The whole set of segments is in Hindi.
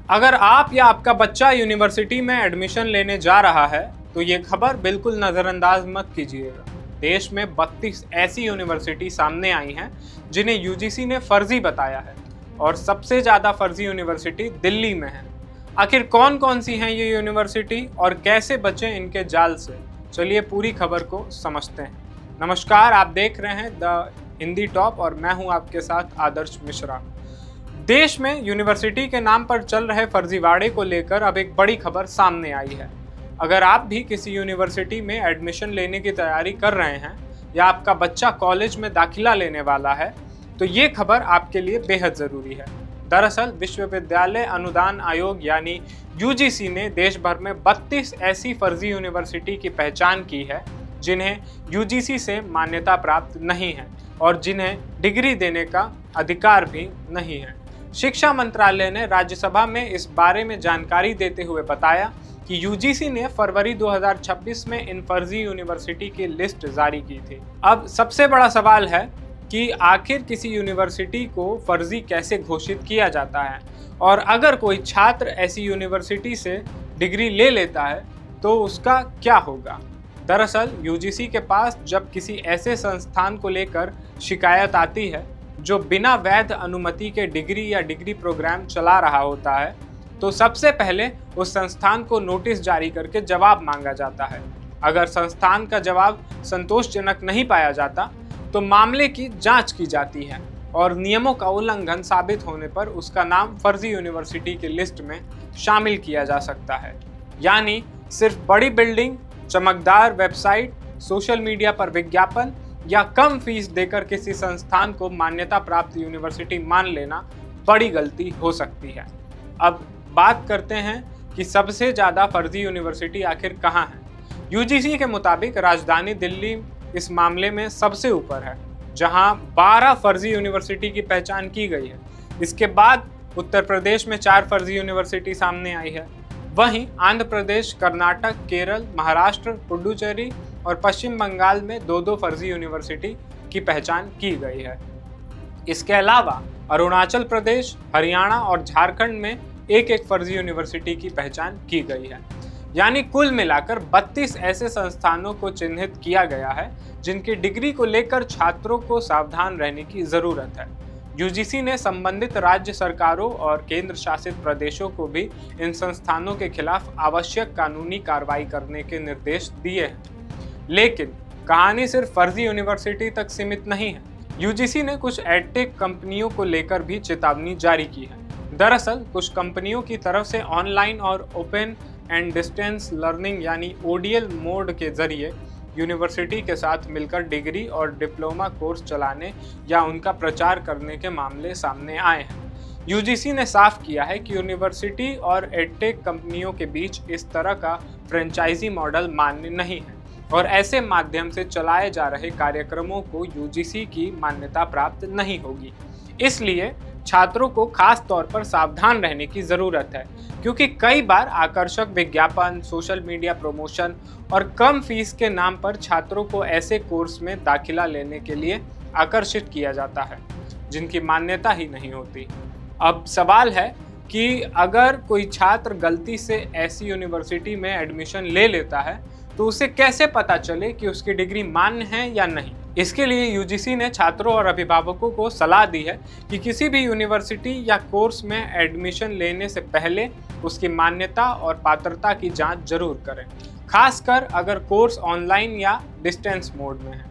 अगर आप या आपका बच्चा यूनिवर्सिटी में एडमिशन लेने जा रहा है तो ये खबर बिल्कुल नज़रअंदाज मत कीजिएगा। देश में 32 ऐसी यूनिवर्सिटी सामने आई हैं जिन्हें यूजीसी ने फर्जी बताया है और सबसे ज़्यादा फर्जी यूनिवर्सिटी दिल्ली में है। आखिर कौन कौन सी हैं ये यूनिवर्सिटी और कैसे बचें इनके जाल से, चलिए पूरी खबर को समझते हैं। नमस्कार, आप देख रहे हैं द हिंदी टॉप और मैं हूं आपके साथ आदर्श मिश्रा। देश में यूनिवर्सिटी के नाम पर चल रहे फर्जीवाड़े को लेकर अब एक बड़ी खबर सामने आई है। अगर आप भी किसी यूनिवर्सिटी में एडमिशन लेने की तैयारी कर रहे हैं या आपका बच्चा कॉलेज में दाखिला लेने वाला है तो ये खबर आपके लिए बेहद ज़रूरी है। दरअसल विश्वविद्यालय अनुदान आयोग यानी यूजीसी ने देश भर में 32 ऐसी फर्जी यूनिवर्सिटी की पहचान की है जिन्हें यूजीसी से मान्यता प्राप्त नहीं है और जिन्हें डिग्री देने का अधिकार भी नहीं है। शिक्षा मंत्रालय ने राज्यसभा में इस बारे में जानकारी देते हुए बताया कि यूजीसी ने फरवरी 2026 में इन फर्जी यूनिवर्सिटी की लिस्ट जारी की थी। अब सबसे बड़ा सवाल है कि आखिर किसी यूनिवर्सिटी को फर्जी कैसे घोषित किया जाता है और अगर कोई छात्र ऐसी यूनिवर्सिटी से डिग्री ले लेता है तो उसका क्या होगा। दरअसल यूजीसी के पास जब किसी ऐसे संस्थान को लेकर शिकायत आती है जो बिना वैध अनुमति के डिग्री या डिग्री प्रोग्राम चला रहा होता है तो सबसे पहले उस संस्थान को नोटिस जारी करके जवाब मांगा जाता है। अगर संस्थान का जवाब संतोषजनक नहीं पाया जाता तो मामले की जांच की जाती है और नियमों का उल्लंघन साबित होने पर उसका नाम फर्जी यूनिवर्सिटी की लिस्ट में शामिल किया जा सकता है। यानी सिर्फ बड़ी बिल्डिंग, चमकदार वेबसाइट, सोशल मीडिया पर विज्ञापन या कम फीस देकर किसी संस्थान को मान्यता प्राप्त यूनिवर्सिटी मान लेना बड़ी गलती हो सकती है। अब बात करते हैं कि सबसे ज़्यादा फर्जी यूनिवर्सिटी आखिर कहाँ है। यूजीसी के मुताबिक राजधानी दिल्ली इस मामले में सबसे ऊपर है, जहां 12 फर्जी यूनिवर्सिटी की पहचान की गई है। इसके बाद उत्तर प्रदेश में 4 फर्जी यूनिवर्सिटी सामने आई है। वहीं आंध्र प्रदेश, कर्नाटक, केरल, महाराष्ट्र, पुडुचेरी और पश्चिम बंगाल में 2-2 फर्जी यूनिवर्सिटी की पहचान की गई है। इसके अलावा अरुणाचल प्रदेश, हरियाणा और झारखंड में एक फर्जी यूनिवर्सिटी की पहचान की गई है। यानी कुल मिलाकर 32 ऐसे संस्थानों को चिन्हित किया गया है जिनकी डिग्री को लेकर छात्रों को सावधान रहने की जरूरत है। यूजीसी ने संबंधित राज्य सरकारों और केंद्र शासित प्रदेशों को भी इन संस्थानों के खिलाफ आवश्यक कानूनी कार्रवाई करने के निर्देश दिए हैं। लेकिन कहानी सिर्फ फर्जी यूनिवर्सिटी तक सीमित नहीं है। यूजीसी ने कुछ एडटेक कंपनियों को लेकर भी चेतावनी जारी की है। दरअसल कुछ कंपनियों की तरफ से ऑनलाइन और ओपन एंड डिस्टेंस लर्निंग यानी ओडीएल मोड के जरिए यूनिवर्सिटी के साथ मिलकर डिग्री और डिप्लोमा कोर्स चलाने या उनका प्रचार करने के मामले सामने आए हैं। यूजीसी ने साफ किया है कि यूनिवर्सिटी और एडटेक कंपनियों के बीच इस तरह का फ्रेंचाइजी मॉडल मान्य नहीं है और ऐसे माध्यम से चलाए जा रहे कार्यक्रमों को यूजीसी की मान्यता प्राप्त नहीं होगी। इसलिए छात्रों को खास तौर पर सावधान रहने की ज़रूरत है, क्योंकि कई बार आकर्षक विज्ञापन, सोशल मीडिया प्रमोशन और कम फीस के नाम पर छात्रों को ऐसे कोर्स में दाखिला लेने के लिए आकर्षित किया जाता है जिनकी मान्यता ही नहीं होती। अब सवाल है कि अगर कोई छात्र गलती से ऐसी यूनिवर्सिटी में एडमिशन ले लेता है तो उसे कैसे पता चले कि उसकी डिग्री मान्य है या नहीं। इसके लिए यूजीसी ने छात्रों और अभिभावकों को सलाह दी है कि किसी भी यूनिवर्सिटी या कोर्स में एडमिशन लेने से पहले उसकी मान्यता और पात्रता की जांच जरूर करें। खासकर अगर कोर्स ऑनलाइन या डिस्टेंस मोड में है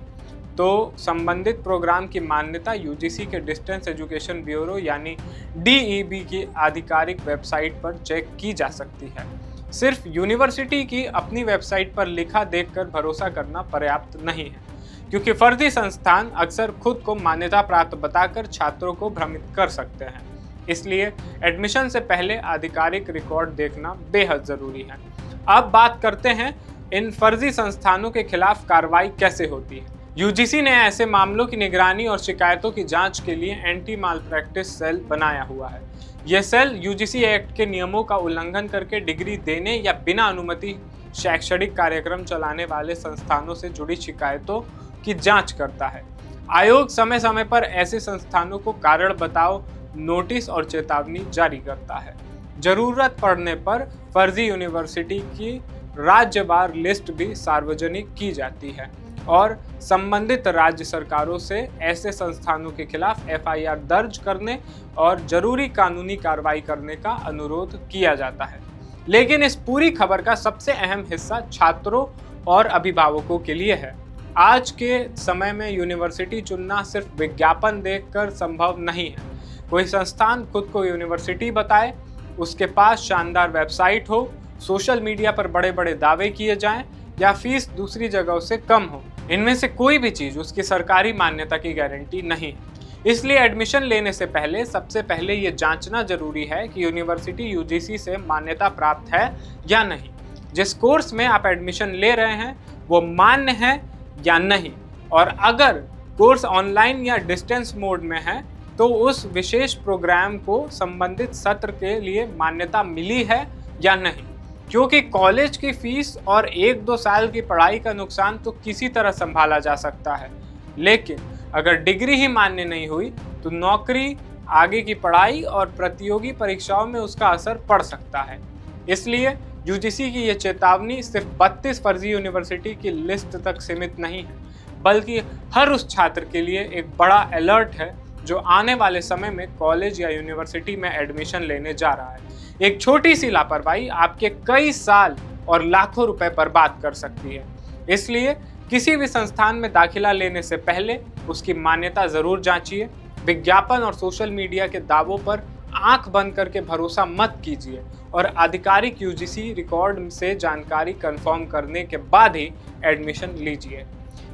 तो संबंधित प्रोग्राम की मान्यता यूजीसी के डिस्टेंस एजुकेशन ब्यूरो यानी डीईबी की आधिकारिक वेबसाइट पर चेक की जा सकती है। सिर्फ यूनिवर्सिटी की अपनी वेबसाइट पर लिखा देखकर भरोसा करना पर्याप्त नहीं है, क्योंकि फर्जी संस्थान अक्सर खुद को मान्यता प्राप्त बताकर छात्रों को भ्रमित कर सकते हैं। इसलिए एडमिशन से पहले आधिकारिक रिकॉर्ड देखना बेहद ज़रूरी है। अब बात करते हैं इन फर्जी संस्थानों के खिलाफ कार्रवाई कैसे होती है। यूजीसी ने ऐसे मामलों की निगरानी और शिकायतों की जांच के लिए एंटी माल प्रैक्टिस सेल बनाया हुआ है। यह सेल यूजीसी एक्ट के नियमों का उल्लंघन करके डिग्री देने या बिना अनुमति शैक्षणिक कार्यक्रम चलाने वाले संस्थानों से जुड़ी शिकायतों की जांच करता है। आयोग समय समय पर ऐसे संस्थानों को कारण बताओ नोटिस और चेतावनी जारी करता है। जरूरत पड़ने पर फर्जी यूनिवर्सिटी की राज्यवार लिस्ट भी सार्वजनिक की जाती है और संबंधित राज्य सरकारों से ऐसे संस्थानों के खिलाफ एफआईआर दर्ज करने और जरूरी कानूनी कार्रवाई करने का अनुरोध किया जाता है। लेकिन इस पूरी खबर का सबसे अहम हिस्सा छात्रों और अभिभावकों के लिए है। आज के समय में यूनिवर्सिटी चुनना सिर्फ विज्ञापन देखकर संभव नहीं है। कोई संस्थान खुद को यूनिवर्सिटी बताए, उसके पास शानदार वेबसाइट हो, सोशल मीडिया पर बड़े बड़े दावे किए जाएं या फीस दूसरी जगहों से कम हो, इनमें से कोई भी चीज उसकी सरकारी मान्यता की गारंटी नहीं है। इसलिए एडमिशन लेने से पहले सबसे पहले ये जांचना जरूरी है कि यूनिवर्सिटी यूजीसी से मान्यता प्राप्त है या नहीं, जिस कोर्स में आप एडमिशन ले रहे हैं वो मान्य है या नहीं, और अगर कोर्स ऑनलाइन या डिस्टेंस मोड में है तो उस विशेष प्रोग्राम को संबंधित सत्र के लिए मान्यता मिली है या नहीं। क्योंकि कॉलेज की फीस और 1-2 साल की पढ़ाई का नुकसान तो किसी तरह संभाला जा सकता है, लेकिन अगर डिग्री ही मान्य नहीं हुई तो नौकरी, आगे की पढ़ाई और प्रतियोगी परीक्षाओं में उसका असर पड़ सकता है। इसलिए यूजीसी की ये चेतावनी सिर्फ 32 फर्जी यूनिवर्सिटी की लिस्ट तक सीमित नहीं है, बल्कि हर उस छात्र के लिए एक बड़ा अलर्ट है जो आने वाले समय में कॉलेज या यूनिवर्सिटी में एडमिशन लेने जा रहा है। एक छोटी सी लापरवाही आपके कई साल और लाखों रुपए बर्बाद कर सकती है। इसलिए किसी भी संस्थान में दाखिला लेने से पहले उसकी मान्यता जरूर जांचिए। विज्ञापन और सोशल मीडिया के दावों पर आंख बंद करके भरोसा मत कीजिए और आधिकारिक यूजीसी रिकॉर्ड से जानकारी कंफर्म करने के बाद ही एडमिशन लीजिए।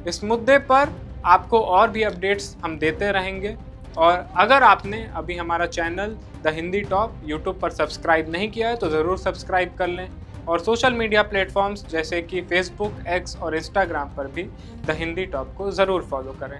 इस मुद्दे पर आपको और भी अपडेट्स हम देते रहेंगे, और अगर आपने अभी हमारा channel the Hindi top YouTube पर सब्सक्राइब नहीं किया है तो ज़रूर सब्सक्राइब कर लें, और सोशल मीडिया प्लेटफॉर्म्स जैसे कि फेसबुक, एक्स और इंस्टाग्राम पर भी द हिंदी टॉप को ज़रूर फॉलो करें।